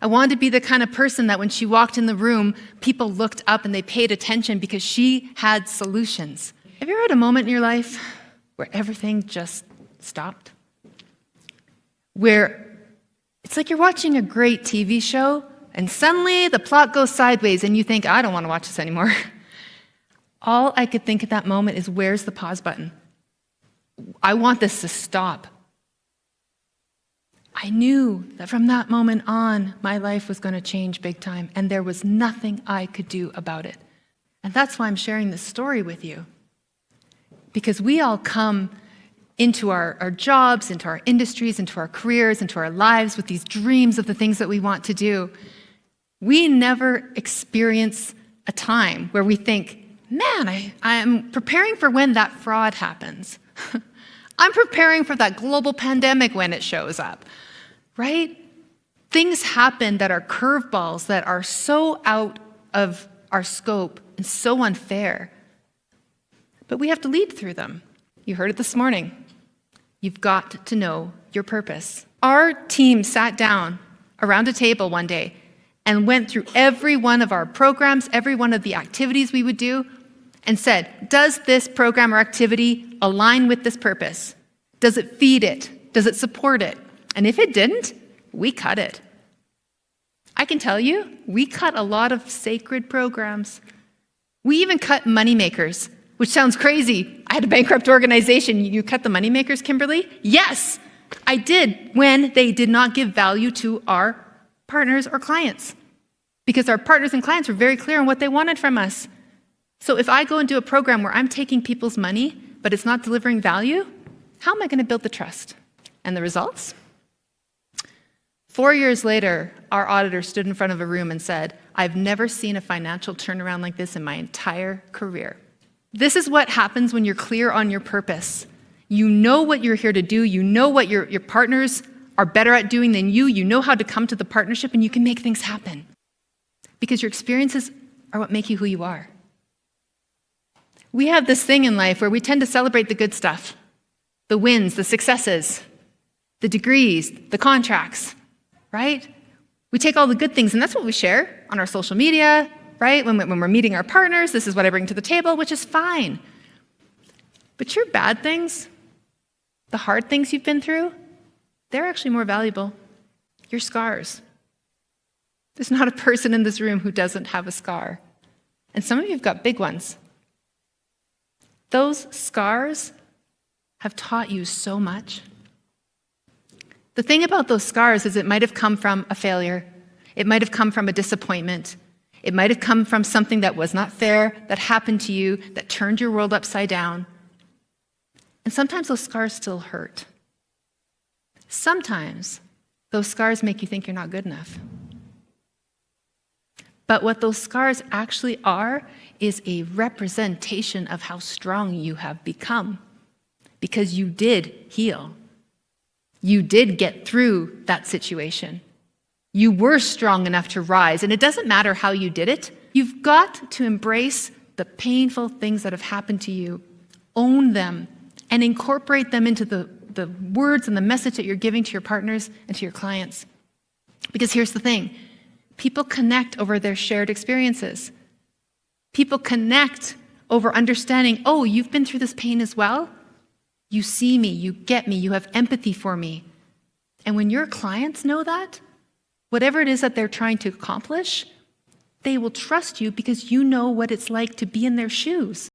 I wanted to be the kind of person that when she walked in the room, people looked up and they paid attention because she had solutions. Have you ever had a moment in your life where everything just stopped? Where it's like you're watching a great TV show and suddenly the plot goes sideways and you think, I don't want to watch this anymore. All I could think at that moment is, where's the pause button? I want this to stop. I knew that from that moment on, my life was going to change big time, and there was nothing I could do about it. And that's why I'm sharing this story with you. Because we all come into our jobs, into our industries, into our careers, into our lives with these dreams of the things that we want to do. We never experience a time where we think, man, I'm preparing for when that fraud happens. I'm preparing for that global pandemic when it shows up, right? Things happen that are curveballs, that are so out of our scope and so unfair. But we have to lead through them. You heard it this morning. You've got to know your purpose. Our team sat down around a table one day and went through every one of our programs, every one of the activities we would do, and said, does this program or activity align with this purpose? Does it feed it? Does it support it? And if it didn't, we cut it. I can tell you, we cut a lot of sacred programs. We even cut moneymakers, which sounds crazy. I had a bankrupt organization. You cut the moneymakers, Kimberly? Yes, I did, when they did not give value to our partners or clients. Because our partners and clients were very clear on what they wanted from us. So if I go and do a program where I'm taking people's money, but it's not delivering value, how am I going to build the trust? And the results? 4 years later, our auditor stood in front of a room and said, I've never seen a financial turnaround like this in my entire career. This is what happens when you're clear on your purpose. You know what you're here to do. You know what your partners are better at doing than you. You know how to come to the partnership, and you can make things happen. Because your experiences are what make you who you are. We have this thing in life where we tend to celebrate the good stuff, the wins, the successes, the degrees, the contracts, right? We take all the good things, and that's what we share on our social media, right? When we're meeting our partners, this is what I bring to the table, which is fine. But your bad things, the hard things you've been through, they're actually more valuable. Your scars. There's not a person in this room who doesn't have a scar. And some of you have got big ones. Those scars have taught you so much. The thing about those scars is it might have come from a failure. It might have come from a disappointment. It might have come from something that was not fair, that happened to you, that turned your world upside down. And sometimes those scars still hurt. Sometimes those scars make you think you're not good enough. But what those scars actually are is a representation of how strong you have become. Because you did heal. You did get through that situation. You were strong enough to rise, and it doesn't matter how you did it. You've got to embrace the painful things that have happened to you, own them, and incorporate them into the words and the message that you're giving to your partners and to your clients. Because here's the thing, people connect over their shared experiences. People connect over understanding, oh, you've been through this pain as well? You see me, you get me, you have empathy for me. And when your clients know that, whatever it is that they're trying to accomplish, they will trust you because you know what it's like to be in their shoes.